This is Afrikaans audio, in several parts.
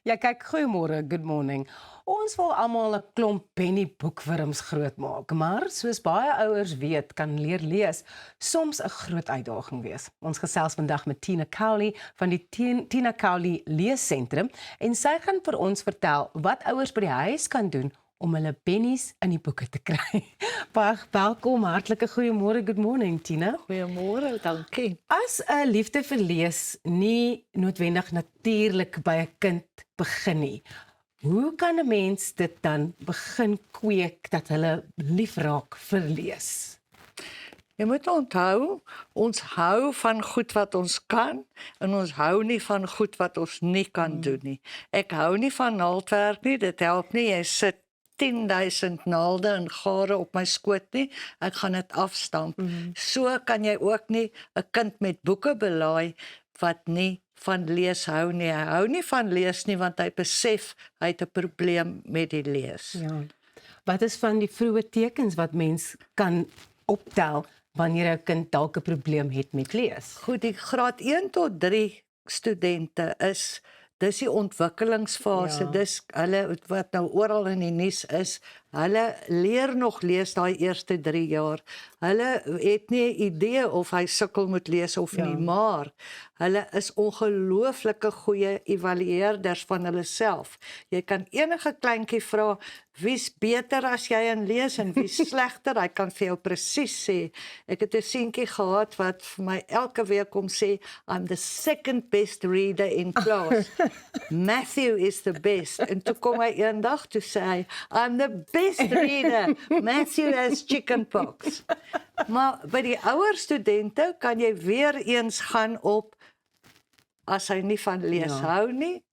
Ja, kyk, goeiemôre, good morning. Ons wil almal 'n klomp penny boekwurms grootmaak, maar soos baie ouers weet, kan leer lees soms 'n groot uitdaging wees. Ons gesels vandag met Tina Cowley van die Tina Cowley Leessentrum en sy gaan vir ons vertel wat ouers by die huis kan doen om hulle pennies in die boeke te kry. Baie welkom, hartlike goeiemôre, good morning, Tina. Goeiemôre, dankie. As 'n liefde vir lees nie noodwendig natuurlik by 'n kind begin nie, hoe kan 'n mens dit dan begin kweek dat hulle lief raak vir lees? Jy moet onthou, ons hou van goed wat ons kan en ons hou nie van goed wat ons nie kan doen nie. Ek hou nie van naaldwerk nie, dit help nie, jy sit 10.000 naalde en gare op my skoot nie, ek gaan dit afstamp. So kan jy ook nie 'n kind met boeke belaai wat nie van lees hou nie. Hy hou nie van lees nie want hy besef hy het 'n probleem met die lees. Ja. Wat is van die vroeë tekens wat mens kan optel wanneer 'n kind dalk 'n probleem het met lees? Goed, die graad 1 tot 3 studente dis die ontwikkelingsfase, Ja. dis hulle wat nou oral in die nuus is, hulle leer nog lees daai eerste 3 jaar. Hulle het nie 'n idee of hy sukkel met lees of nie, maar hulle is ongelooflike goeie evalueerders van hulle self. Jy kan enige kleintjie vra, wie's beter as jy in lees en wie's slegter, hy kan vir jou presies sê. Ek het 'n seentjie gehad wat vir my elke week kom sê, I'm the second best reader in class. Matthew is the best. En toe kom hy eendag toe sê hy, I'm the best reader. Matthew has chickenpox. Maar by die ouer studente kan jy weer eens gaan op, as hy nie van lees hou nie,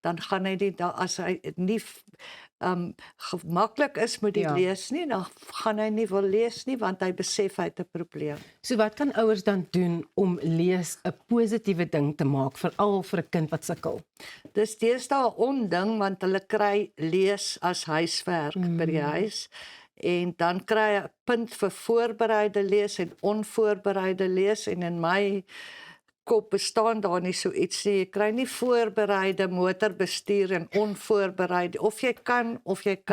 dan gaan hy nie, as hy nie gemaklik is met die lees nie, dan gaan hy nie wil lees nie, want hy besef hy het 'n probleem. So wat kan ouers dan doen om lees 'n positiewe ding te maak, veral vir 'n kind wat sukkel? Dis deesdae 'n onding, want hulle kry lees as huiswerk by die huis. En dan kry jy 'n punt vir voorbereide lees en onvoorbereide lees, en in my kop bestaan daar nie so iets nie. Jy kry nie voorbereide motorbestuur en onvoorbereide, of jy kan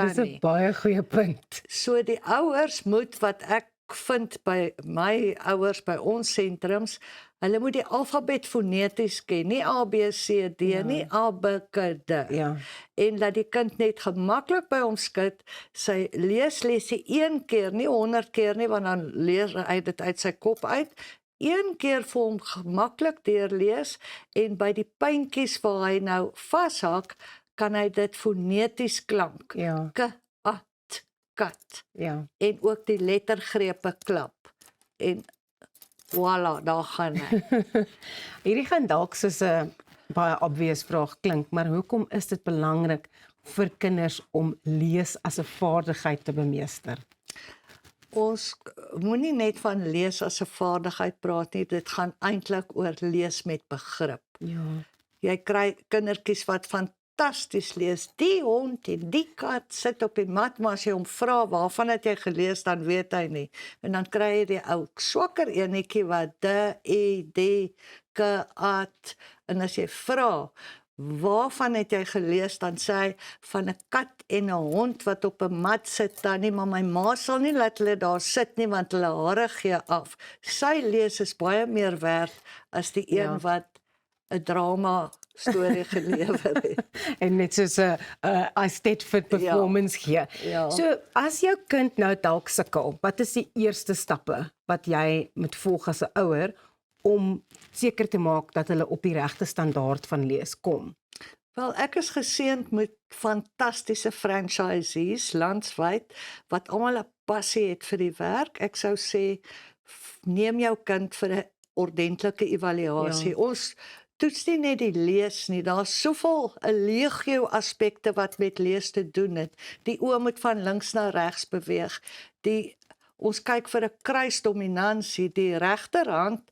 Dis 'n nie. baie goeie punt. So die ouers moet, wat ek vind by my ouers by ons sentrums, hulle moet die alfabet foneties ken, nie A B C D nie, A B K D. Ja. En laat die kind net gemaklik by hom skud, sy leeslesie 1 keer, nie 100 keer nie, want dan leer hy dit uit sy kop uit. 1 keer vir hom gemaklik deurlees, en by die puntjies waar hy nou vashak, kan hy dit foneties klank. Ja. K, A, T, kat. Ja. En ook die lettergrepe klap. En voilà, daar gaan hy. Hierdie gaan dalk soos 'n baie obvious vraag klink, maar hoekom is dit belangrik vir kinders om lees as 'n vaardigheid te bemeester? Ons moenie net van lees as 'n vaardigheid praat nie, dit gaan eintlik oor lees met begrip. Ja. Jy kry kindertjies wat fantasties lees. Die hond en die kat sit op die mat, maar as jy hom vra waarvan het jy gelees, dan weet hy nie. En dan kry jy die ou swakker enetjie wat D, K, A, T, en as jy vra, waarvan het jy gelees, dan sê hy, van 'n kat en 'n hond wat op 'n mat sit, tannie, maar my ma sal nie laat hulle daar sit nie, want hulle hare gee af. Sy lees is baie meer werd as die een wat 'n drama storie gelewer het. En net soos 'n Eisteddfod performance gee. Ja. So as jou kind nou dalk sukkel, wat is die eerste stappe wat jy moet volg as 'n ouer om seker te maak dat hulle op die regte standaard van lees kom? Wel, ek is geseënd met fantastiese franchisees landwyd wat almal 'n passie het vir die werk. Ek sou sê, neem jou kind vir 'n ordentlike evaluasie. Ons toets nie net die lees nie, daar's soveel 'n legio aspekte wat met lees te doen het. Die oë moet van links na regs beweeg. Ons kyk vir 'n kruisdominansie, die regterhand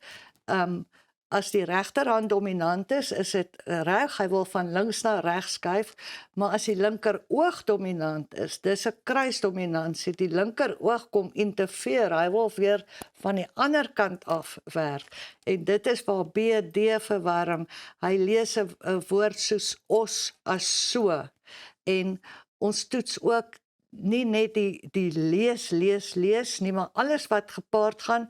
as die regterhand dominant is dit reg, hy wil van links na regs skuif, maar as die linker oog dominant is, dis 'n kruisdominansie, die linker oog kom interfereer, hy wil weer van die ander kant af werk, en dit is waar BD verwarring, hy lees 'n woord soos os as so, en ons toets ook nie net die lees nie, maar alles wat gepaard gaan,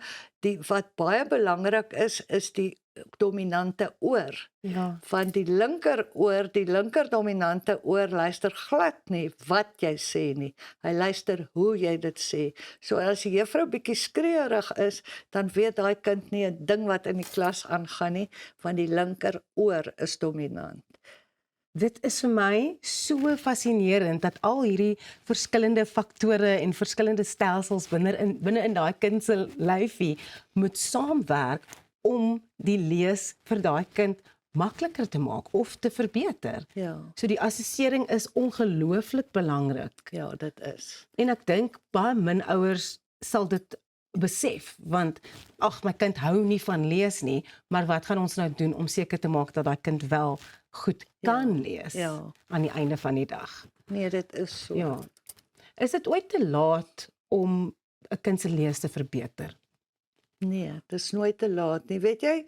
wat baie belangrik is die dominante oor. Ja. Van die linker dominante oor luister glad nie wat jy sê nie. Hy luister hoe jy dit sê. So as die juffrou bietjie skreeurig is, dan weet daai kind nie 'n ding wat in die klas aangaan nie, want die linker oor is dominant. Dit is vir my so fascinerend dat al hierdie verskillende faktore en verskillende stelsels binne in daai kind se lyfie moet saamwerk om die lees vir daai kind makliker te maak of te verbeter. Ja. So die assessering is ongelooflik belangrik. Ja, dit is. En ek dink baie min ouers sal dit besef, want ag, my kind hou nie van lees nie, maar wat gaan ons nou doen om seker te maak dat daai kind wel goed kan lees aan die einde van die dag? Nee, dit is so. Ja. Is dit ooit te laat om 'n kind se lees te verbeter? Nee, dit is nooit te laat nie. Weet jy,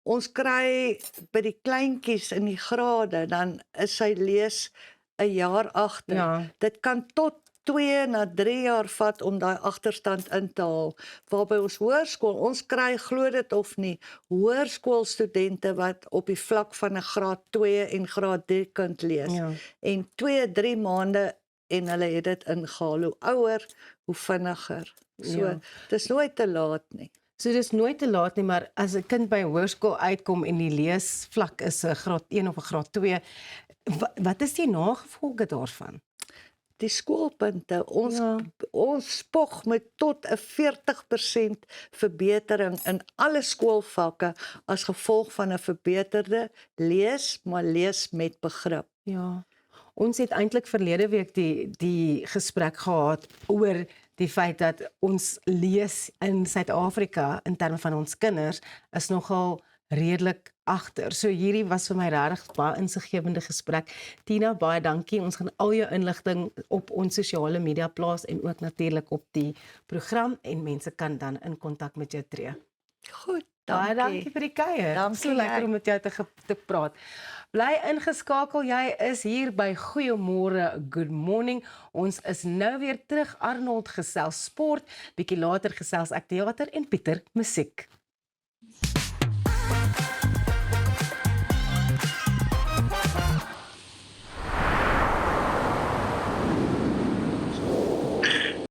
ons kry by die kleintjies in die grade, dan is sy lees 'n jaar agter. Ja. Dit kan tot 2 na 3 jaar vat om daai agterstand in te haal. Waar by ons hoërskool, ons kry, glo dit of nie, hoërskoolstudente wat op die vlak van 'n graad 2 en graad 3 kind lees. Ja. En 2-3 maande en hulle het dit ingehaal. Hoe ouer, hoe vinniger. So, Ja. dis nooit te laat nie. So dis nooit te laat nie, maar as 'n kind by hoërskool uitkom en die leesvlak is 'n graad 1 of 'n graad 2, wat is die nagevolge daarvan? Die skoolpunte, Ja. ons spog met tot 'n 40% verbetering in alle skoolvakke as gevolg van 'n verbeterde lees, maar lees met begrip. Ja. Ons het eintlik verlede week die gesprek gehad oor die feit dat ons lees in Suid-Afrika in terme van ons kinders is nogal redelik agter. So hierdie was vir my regtig baie insiggewende gesprek. Tina, baie dankie. Ons gaan al jou inligting op ons sosiale media plaas en ook natuurlik op die program en mense kan dan in kontak met jou tree. Goed, Baie dankie vir die kuier. Dankie, So lekker ek. om met jou te praat. Bly ingeskakel, jy is hier by Goeiemôre, Good Morning. Ons is nou weer terug. Arnold gesels sport, bietjie later gesels ek teater en Pieter musiek.